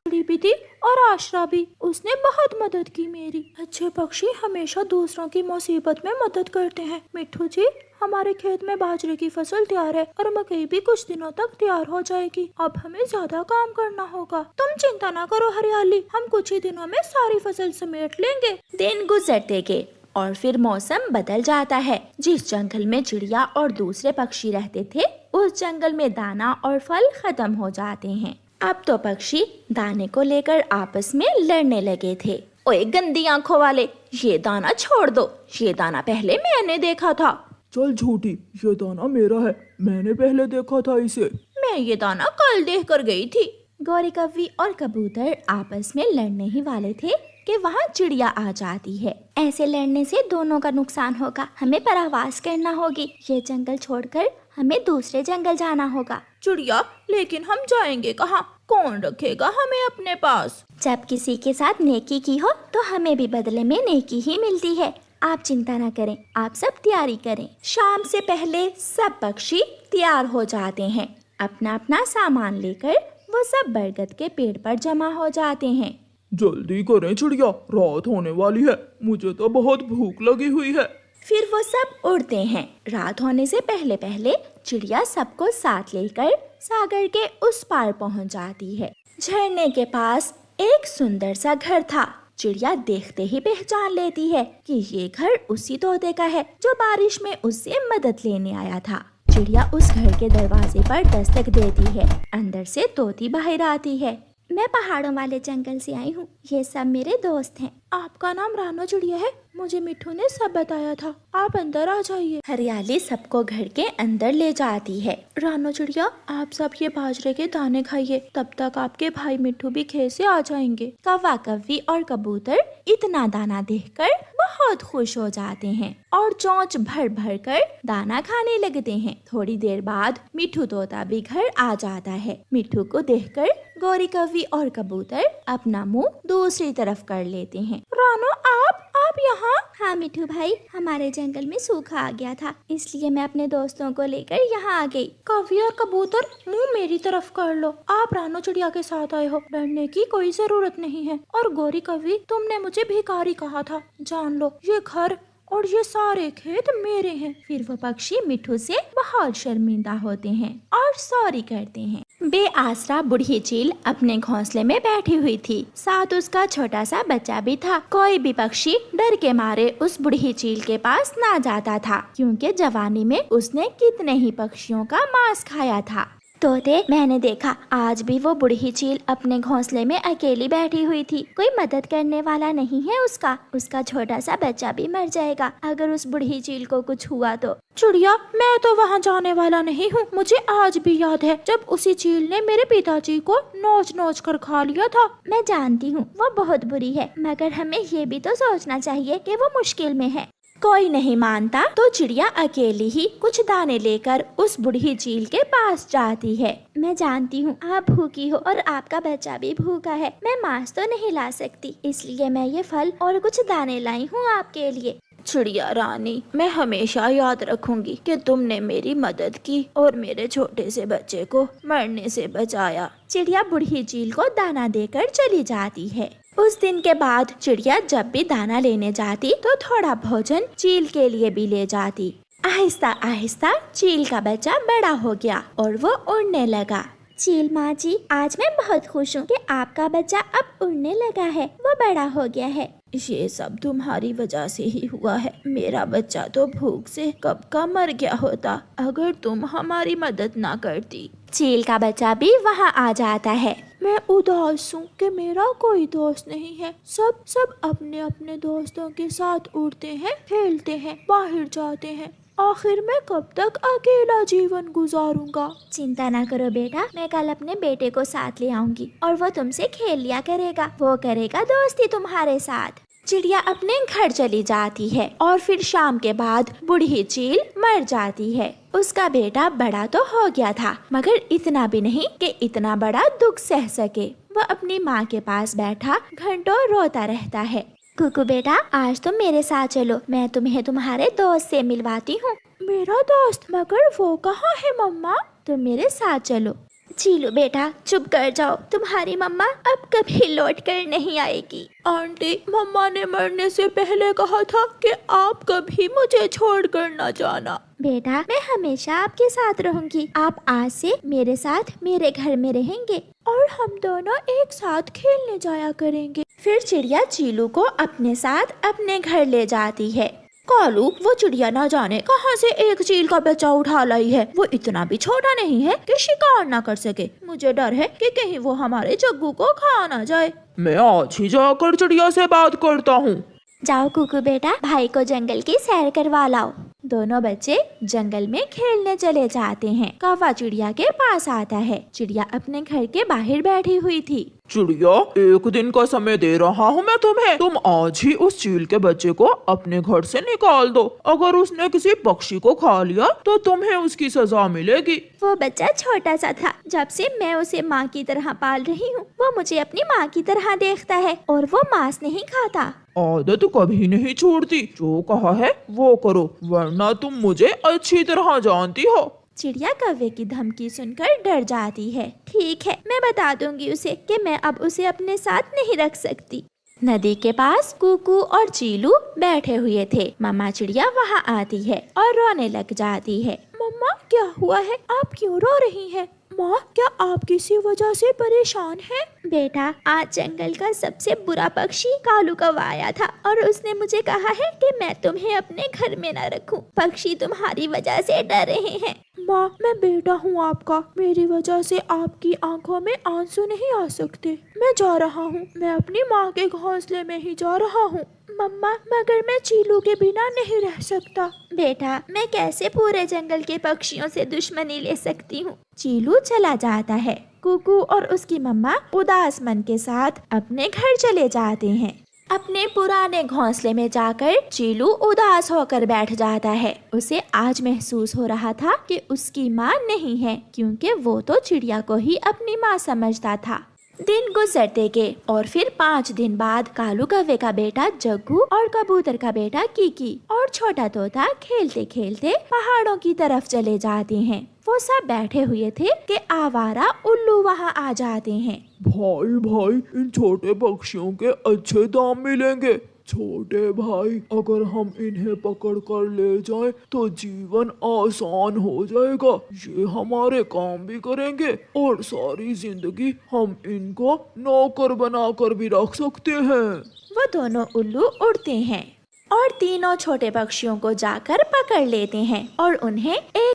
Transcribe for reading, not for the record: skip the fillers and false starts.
भी थी और आशरा भी, उसने बहुत मदद की मेरी। अच्छे पक्षी हमेशा दूसरों की मुसीबत में मदद करते हैं। मिट्ठू जी, हमारे खेत में बाजरे की फसल तैयार है और मकई भी कुछ दिनों तक तैयार हो जाएगी। अब हमें ज्यादा काम करना होगा। तुम चिंता ना करो हरियाली, हम कुछ ही दिनों में सारी फसल समेट लेंगे। दिन गुजरते गए और फिर मौसम बदल जाता है। जिस जंगल में चिड़िया और दूसरे पक्षी रहते थे, उस जंगल में दाना और फल खत्म हो जाते हैं। अब तो पक्षी दाने को लेकर आपस में लड़ने लगे थे। ओए गंदी आंखों वाले, ये दाना छोड़ दो, ये दाना पहले मैंने देखा था। चल झूठी, ये दाना मेरा है, मैंने पहले देखा था इसे। मैं ये दाना कल देख कर गई थी। गौरी कौवी और कबूतर आपस में लड़ने ही वाले थे कि वहाँ चिड़िया आ जाती है। ऐसे लड़ने से दोनों का नुकसान होगा, हमें परावास करना होगी। ये जंगल छोड़कर हमें दूसरे जंगल जाना होगा। चिड़िया, लेकिन हम जाएंगे कहाँ? कौन रखेगा हमें अपने पास? जब किसी के साथ नेकी की हो तो हमें भी बदले में नेकी ही मिलती है। आप चिंता न करें, आप सब तैयारी करें। शाम से पहले सब पक्षी तैयार हो जाते हैं। अपना अपना सामान लेकर वो सब बरगद के पेड़ पर जमा हो जाते हैं। जल्दी करें चिड़िया, रात होने वाली है, मुझे तो बहुत भूख लगी हुई है। फिर वो सब उड़ते हैं। रात होने से पहले पहले चिड़िया सबको साथ लेकर सागर के उस पार पहुंच जाती है। झरने के पास एक सुंदर सा घर था। चिड़िया देखते ही पहचान लेती है कि ये घर उसी तोते का है जो बारिश में उससे मदद लेने आया था। चिड़िया उस घर के दरवाजे पर दस्तक देती है। अंदर से तोती बाहर आती है। मैं पहाड़ों वाले जंगल से आई हूँ, ये सब मेरे दोस्त हैं। आपका नाम रानो चिड़िया है? मुझे मिट्ठू ने सब बताया था। आप अंदर आ जाइए। हरियाली सबको घर के अंदर ले जाती है। रानो चिड़िया, आप सब ये बाजरे के दाने खाइए, तब तक आपके भाई मिट्ठू भी खेत से आ जाएंगे। कौवा कौवी और कबूतर इतना दाना देखकर बहुत खुश हो जाते हैं और चोंच भर भर कर दाना खाने लगते हैं। थोड़ी देर बाद मिट्ठू तोता भी घर आ जाता है। मिट्ठू को देखकर गौरी कौवी और कबूतर अपना मुंह दूसरी तरफ कर लेते हैं। रानो, आप यहाँ? हाँ मिट्ठू भाई, हमारे जंगल में सूखा आ गया था, इसलिए मैं अपने दोस्तों को लेकर यहाँ आ गई। कौवी और कबूतर, मुंह मेरी तरफ कर लो। आप रानो चिड़िया के साथ आए हो, डरने की कोई जरूरत नहीं है। और गौरी कौवी, तुमने मुझे भिखारी कहा था, जान लो ये घर और ये सारे खेत मेरे हैं। फिर वो पक्षी मिट्ठू से बहुत शर्मिंदा होते हैं और सॉरी करते हैं। बेआसरा बूढ़ी चील अपने घोंसले में बैठी हुई थी। साथ उसका छोटा सा बच्चा भी था। कोई भी पक्षी डर के मारे उस बूढ़ी चील के पास ना जाता था, क्योंकि जवानी में उसने कितने ही पक्षियों का मांस खाया था। तोते, मैंने देखा आज भी वो बूढ़ी चील अपने घोंसले में अकेली बैठी हुई थी। कोई मदद करने वाला नहीं है उसका छोटा सा बच्चा भी मर जाएगा अगर उस बूढ़ी चील को कुछ हुआ तो। चिड़िया, मैं तो वहाँ जाने वाला नहीं हूँ। मुझे आज भी याद है जब उसी चील ने मेरे पिताजी को नोच नोच कर खा लिया था। मैं जानती हूँ वो बहुत बुरी है, मगर हमें ये भी तो सोचना चाहिए कि वो मुश्किल में है। कोई नहीं मानता तो चिड़िया अकेली ही कुछ दाने लेकर उस बूढ़ी चील के पास जाती है। मैं जानती हूँ आप भूखी हो और आपका बच्चा भी भूखा है। मैं मांस तो नहीं ला सकती, इसलिए मैं ये फल और कुछ दाने लाई हूँ आपके लिए। चिड़िया रानी, मैं हमेशा याद रखूंगी कि तुमने मेरी मदद की और मेरे छोटे से बच्चे को मरने से बचाया। चिड़िया बूढ़ी चील को दाना देकर चली जाती है। उस दिन के बाद चिड़िया जब भी दाना लेने जाती तो थोड़ा भोजन चील के लिए भी ले जाती। आहिस्ता आहिस्ता चील का बच्चा बड़ा हो गया और वो उड़ने लगा। चील माँ जी, आज मैं बहुत खुश हूँ कि आपका बच्चा अब उड़ने लगा है, वो बड़ा हो गया है। ये सब तुम्हारी वजह से ही हुआ है। मेरा बच्चा तो भूख से कब का मर गया होता अगर तुम हमारी मदद ना करती। चील का बच्चा भी वहाँ आ जाता है। मैं उदास हूँ कि मेरा कोई दोस्त नहीं है। सब अपने अपने दोस्तों के साथ उड़ते हैं, खेलते हैं, बाहर जाते हैं। आखिर मैं कब तक अकेला जीवन गुजारूंगा? चिंता ना करो बेटा, मैं कल अपने बेटे को साथ ले आऊंगी और वो तुमसे खेल लिया करेगा। वो करेगा दोस्ती तुम्हारे साथ। चिड़िया अपने घर चली जाती है और फिर शाम के बाद बूढ़ी चील मर जाती है। उसका बेटा बड़ा तो हो गया था, मगर इतना भी नहीं कि इतना बड़ा दुख सह सके। वह अपनी माँ के पास बैठा घंटों रोता रहता है। कुकू बेटा, आज तुम मेरे साथ चलो, मैं तुम्हें तुम्हारे दोस्त से मिलवाती हूँ। मेरा दोस्त? मगर वो कहाँ है मम्मा? तुम मेरे साथ चलो। चीलू बेटा चुप कर जाओ, तुम्हारी मम्मा अब कभी लौट कर नहीं आएगी। आंटी, मम्मा ने मरने से पहले कहा था कि आप कभी मुझे छोड़कर न जाना। बेटा मैं हमेशा आपके साथ रहूंगी। आप आज से मेरे साथ मेरे घर में रहेंगे और हम दोनों एक साथ खेलने जाया करेंगे। फिर चिड़िया चीलू को अपने साथ अपने घर ले जाती है। कालू, वो चिड़िया ना जाने कहाँ से एक चील का बच्चा उठा लाई है। वो इतना भी छोटा नहीं है कि शिकार ना कर सके। मुझे डर है कि कहीं वो हमारे जग्गू को खा ना जाए। मैं आज ही जाकर चिड़िया से बात करता हूँ। जाओ कुकू बेटा, भाई को जंगल की सैर करवा लाओ। दोनों बच्चे जंगल में खेलने चले जाते हैं। कौवा चिड़िया के पास आता है। चिड़िया अपने घर के बाहर बैठी हुई थी। चिड़िया, एक दिन का समय दे रहा हूँ मैं तुम्हें। तुम आज ही उस चील के बच्चे को अपने घर से निकाल दो। अगर उसने किसी पक्षी को खा लिया तो तुम्हें उसकी सजा मिलेगी। वो बच्चा छोटा सा था। जब से मैं उसे माँ की तरह पाल रही हूँ, वो मुझे अपनी माँ की तरह देखता है और वो मांस नहीं खाता। आदत कभी नहीं छोड़ती। जो कहा है वो करो, वरना तुम मुझे अच्छी तरह जानती हो। चिड़िया कौवे की धमकी सुनकर डर जाती है। ठीक है, मैं बता दूंगी उसे कि मैं अब उसे अपने साथ नहीं रख सकती। नदी के पास कुकू और चीलू बैठे हुए थे। मामा चिड़िया वहाँ आती है और रोने लग जाती है। मम्मा, क्या हुआ है? आप क्यों रो रही हैं? माँ, क्या आप किसी वजह से परेशान हैं? बेटा, आज जंगल का सबसे बुरा पक्षी कालू कौवा आया था और उसने मुझे कहा है कि मैं तुम्हें अपने घर में न रखूं। पक्षी तुम्हारी वजह से डर रहे हैं। माँ, मैं बेटा हूँ आपका। मेरी वजह से आपकी आंखों में आंसू नहीं आ सकते। मैं जा रहा हूँ। मैं अपनी माँ के घोंसले में ही जा रहा हूँ। मम्मा, मगर मैं चीलू के बिना नहीं रह सकता। बेटा, मैं कैसे पूरे जंगल के पक्षियों से दुश्मनी ले सकती हूँ। चीलू चला जाता है। कुकू और उसकी मम्मा उदास मन के साथ अपने घर चले जाते हैं। अपने पुराने घोंसले में जाकर चीलू उदास होकर बैठ जाता है। उसे आज महसूस हो रहा था कि उसकी माँ नहीं है, क्योंकि वो तो चिड़िया को ही अपनी माँ समझता था। दिन गुजरते गए और फिर 5 दिन बाद कालू कौवे का बेटा जग्गू और कबूतर का बेटा कीकी और छोटा तोता खेलते खेलते पहाड़ों की तरफ चले जाते हैं। वो सब बैठे हुए थे कि आवारा उल्लू वहाँ आ जाते हैं। भाई, इन छोटे पक्षियों के अच्छे दाम मिलेंगे। छोटे भाई, अगर हम इन्हें पकड़ कर ले जाएं तो जीवन आसान हो जाएगा। ये हमारे काम भी करेंगे और सारी जिंदगी हम इनको नौकर बनाकर भी रख सकते हैं। वो दोनों उल्लू उड़ते हैं और तीनों छोटे पक्षियों को जाकर पकड़ लेते हैं और उन्हें एक